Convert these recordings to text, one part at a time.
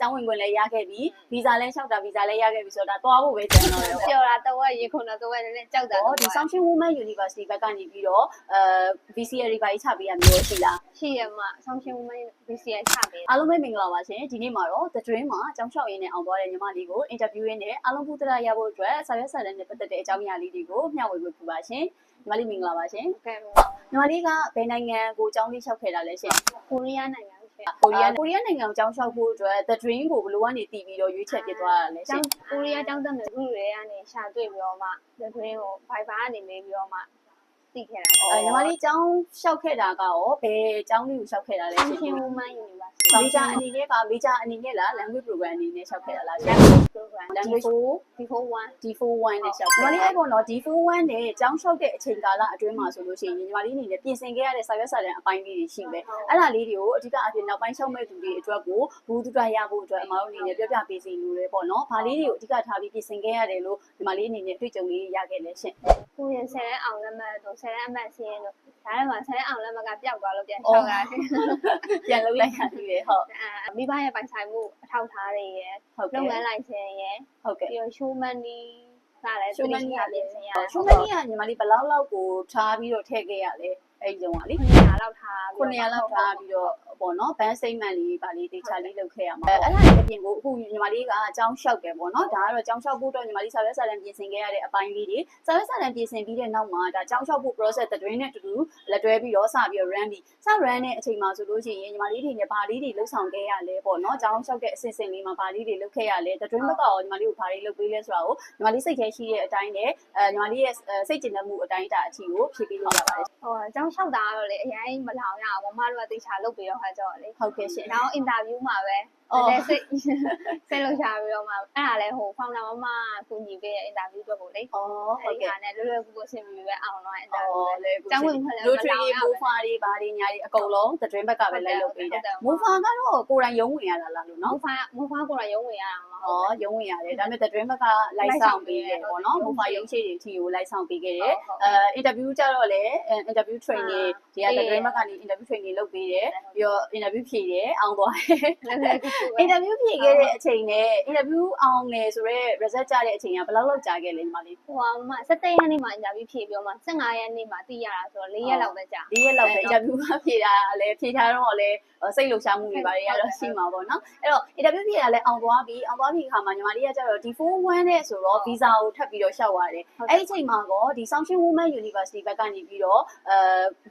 ကျောင်းဝင်ခွင့်လည်းရခဲ့ပြီဗီဇာလည်းလျှောက်တာဗီဇာလည်းရခဲ့ပြီဆိုတော့ဒါသွားဖို့ပဲကျန်တော့တယ်ပေါ့ ပြောတာတော့ရေခုနတော့လည်းကြောက်တာ ဒီ Sunshine Women University ဘက်ကနေပြီးတော့VCA တွေပါချပေးရမျိုးရှိလား ရှိရမှာဆောင်းရှင်းဦးမင်း VCA ချပေး အားလုံးပဲမင်္ဂလာပါရှင်ဒီနေ့မှာတော့ The Dream မှာကျောင်းလျှောက်ရင်းနဲ့အောင်သွားတဲ့ညီမလေးကို interview ရင်းနဲ့အားလုံးပူတရရဖို့အတွက်စာရွက်စာတမ်းနဲ့ပတ်သက်တဲ့အကြောင်းအရာလေးတွေကိုမျှဝေပေးပါရှင်ညီမလေးမင်္ဂလာပါရှင် ကဲ ညီမလေးကဘယ်နိုင်ငံကိုကျောင်းလေးလျှောက်ခဲ့တာလဲရှင် ကိုရီးယားနိုင်ငံဖြစ် ကိုရီးယားနိုင်ငံကိုကျောင်းလျှောက်ဖို့အတွက် The Dream ကိုဘယ်လိုကနေတည်ပြီးတော့ရွေးချယ်ပြသွားတာလဲရှင် ကိုရီးယားကျောင်းတက်မယ်ခုတွေကနေရှာတွေ့ပြီးတော့မှ The Dream ကို Viber ကနေမေးပြီးတော့မှသိခဲ့တာ ညီမလေးကျောင်းလျှောက်ခဲ့တာကရောဘယ်ကျောင်းလေးကိုလျှောက်ခဲ့တာလဲရှင် Sunshine Women University Major အနေနဲ့က Major အနေနဲ့လား language program အနေနဲ့လျှောက်ခဲ့တာလားရှင် program language D41 D41 နဲ့လျှောက်ညီမလေးအဲ့ပေါ့နော် D41 နဲ့ကျောင်းလျှောက်တဲ့အချိန်ကာလအတွင်းမှာဆိုလို့ရှိရင်ညီမလေးအနေနဲ့ပြင်ဆင်ခဲ့ရတဲ့စာရွက်စာတမ်းအပိုင်းလေးတွေရှိပဲအဲ့ဒါလေးတွေကိုအဓိကအဖြစ်နောက်ပိုင်းလျှောက်မဲ့သူတွေအတွက်ကိုဘူးတူတာရဖို့အတွက်အမတို့အနေနဲ့ပြပြပေးစီလို့လေပေါ့နော်။ဘာလေးတွေကိုအဓိကထားပြီးပြင်ဆင်ခဲ့ရတယ်လို့ညီမလေးအနေနဲ့တွေ့ကြုံလေးရခဲ့လဲရှင် ကိုရင်ဆယ်တဲ့အောင်လက်မှတ်တို့ဆယ်တဲ့အမှတ်စီးရင်တို့ဒါလည်းမှဆယ်တဲ့အောင်လက်မှတ်ကပျောက်သွားလို့ပြန်ချောက်တာ ။ပြန်လုပ်လိုက်ရပြီလေဟုတ် မိဘရဲ့ပိုင်ဆိုင်မှုအထောက်အထားတွေရယ် ဟုတ် လုပ် ကဲ့ ငန်းလိုင်စင်ရယ် ဟုတ်ကဲ့ ပြီးတော့ show money စတဲ့ ရှုံးမနီးရ ပြင်ဆင်ရ ရှုံးမနီးကညီမလေးဘယ်လောက်ကိုထားပြီးတော့ထည့်ခဲ့ရလဲအဲ့ဒီတုန်းကလေ 900လောက်ထား 900လောက်ထားပြီးတော့ပေါ့နော်ဘန်းစိတ်မှန်လေးပါလေးတေချာလေးလုပ်ခဲ့ရမှာအဲ့ဒါလေးအပြင်ကိုအခုညီမလေးကအကြောင်းလျှောက်တယ်ပေါ့နော်ဒါကတော့ကြောင်းလျှောက်ဖို့တော့ညီမလေးစာရွက်စာတမ်းပြင်ဆင်ခဲ့ရတဲ့အပိုင်းလေးတွေစာရွက်စာတမ်းပြင်ဆင်ပြီးတဲ့နောက်မှာဒါကြောင်းလျှောက်ဖို့ process တတွင်းနဲ့တူတူလက်တွဲပြီးတော့စပြီးတော့ run ပြီးစ run တဲ့အချိန်မှာဆိုလို့ရှိရင်ညီမလေးတွေနဲ့ဘာလေးတွေလှုပ်ဆောင်ခဲ့ရလဲပေါ့နော်ကြောင်းလျှောက်တဲ့အစဉ်စဉ်လေးမှာဘာလေးတွေလုပ်ခဲ့ရလဲတတွင်းဘက်ကရောညီမလေးကိုဘာတွေလုပ်ပေးလဲဆိုတာကိုညီမလေးစိတ်ထဲရှိတဲ့အတိုင်းနဲ့ညီမလေးရဲ့စိတ်ကျဉ်တဲ့မှုအတိုင်းတာအထိကိုဖြည့်ပေးလို့ရပါတယ် ဟိုအကြောင်းလျှောက်တာကတော့လေအရင်မလောင်ရအောင်မမတို့ကတေချာလုပ်ပြီးတော့ခါကြောလေ ဟုတ်ကဲ့ရှင် နောက် interview မှာပဲလည်းစိတ်လောက်ချပြီးတော့မှအဲ့ဒါလည်းဟို founder မမကူညီပေးတဲ့ interview အတွက်ကိုလေ ဩဟုတ်ကဲ့ နဲ့လွယ်လွယ်ကူကူဆင်ပြီးပဲအောင်တော့ အော် interview လေကို ကျောင်းဝင်ခွင့်လည်း လူထရီမူဖာတွေဘာတွေညာတွေအကုန်လုံးသတွင်းဘက်ကပဲလိုက်လုပ်ပေးတယ်မူဖာကတော့ကိုယ်တိုင်ရုံးဝင်ရတာလားလို့ မူ နော် ဖာကိုတော့ရုံးဝင်ရအောင် ဩရုံးဝင်ရတယ်ဒါပေမဲ့သတွင်းဘက်ကလိုက်ဆောင်ပေးတယ်ပေါ့နော်မူဖာရုံးရှိတွေအထိကိုလိုက်ဆောင်ပေးခဲ့တယ်အင်တာဗျူးကြတော့လေ interview training ဒီကသတွင်းဘက်ကနေ interview training လုပ်ပေးတယ်ပြီးတော့ interview ဖြေတယ်အောင်သွားတယ် လည်းလည်းကူကူပဲ interview ဖြေခဲ့တဲ့အချိန်နဲ့ interview အောင်တယ်ဆိုတော့ result ကြတဲ့အချိန်ကဘယ်လောက်ကြာခဲ့လဲညီမလေး ဟိုမ17ရက်နေ့မှာ interview ဖြေပြီးတော့မှ15ရက်နေ့မှာသိရတာဆိုတော့4ရက်လောက်ပဲကြာ ၄ရက်လောက်ပဲ interview ကဖြေတာလည်းဖြေထားတော့လည်းစိတ်လှုပ်ရှားမှုတွေပါတွေကတော့ရှိမှာပေါ့နော်အဲ့တော့ interview ဖြေတာလည်းအောင်သွားပြီအခါမှာညီမလေးကကျတော့ D41 နဲ့ဆိုတော့ visa ကိုထပ်ပြီးတော့ရှောက်ရတယ်အဲ့ဒီအချိန်မှာတော့ဒီ Sunshine Women University ဘက်ကနေပြီးတော့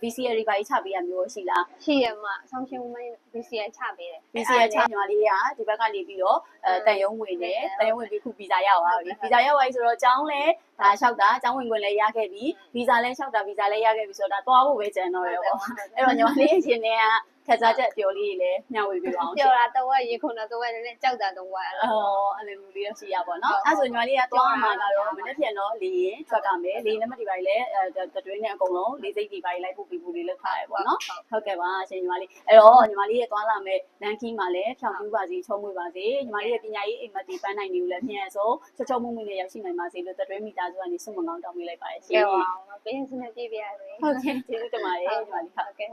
VCA တွေပါချပေးရမျိုးရှိလား ရှိရမှာဆောင်းရှင်းဦးမင်း VCA ချပေးတယ် VCA ချညီမလေးကဒီဘက်ကနေပြီးတော့တန်ရုံးဝင်တယ်တန်ရုံးဝင်ပြီးခု visa ရောက်သွားပြီ visa ရောက်သွားပြီဆိုတော့ကျောင်းလည်းဒါလျှောက်တာကျောင်းဝင်ခွင့်လည်းရခဲ့ပြီ visa လည်းလျှောက်တာ visa လည်းရခဲ့ပြီဆိုတော့ဒါသွားဖို့ပဲကြံတော့တယ်ပေါ့အဲ့တော့ညီမလေးအရှင်တွေကခက်စားချက်ပြောလေးတွေလည်းမျှဝေပေးပါအောင် ပြောတာတော့ရေခုနတော့လည်းကြောက်တာတော့အဲ့လို အဲ့လိုမျိုးလေးတော့ရှိရပါတော့အဲ့ဆိုညီမလေးကသွားမှာကတော့မနေ့ပြန်တော့လေရင်ထွက်ကမယ်လေနံပါတ်တွေပါလေတတွင်းနဲ့အကုန်လုံးလေးစိတ်တွေပါလိုက်ဖို့ပြီးဖို့လေးလုပ်ထားရပေါ့နော်ဟုတ်ကဲ့ပါရှင်ညီမလေးအဲ့တော့ညီမလေးရဲ့သွားလာမယ်လမ်းခီးမှာလည်းဖြောင်းပြူပါစေချုံးမွေပါစေညီမလေးရဲ့ပညာရေးအိမ်မက်တီပန်းနိုင်နေကိုလည်းမြန်ဆုံးချောချောမှုမှုနဲ့ရောက်ရှိနိုင်ပါစေလို့တတွင်းမိသားစုကနေဆုမကောင်းတောင်းပေးလိုက်ပါတယ်ရှင် ကဲပါပေးစနေပြပြရစေ ဟုတ်ကဲ့ကျေးဇူးတင်ပါတယ်ညီမလေး ဟုတ်ကဲ့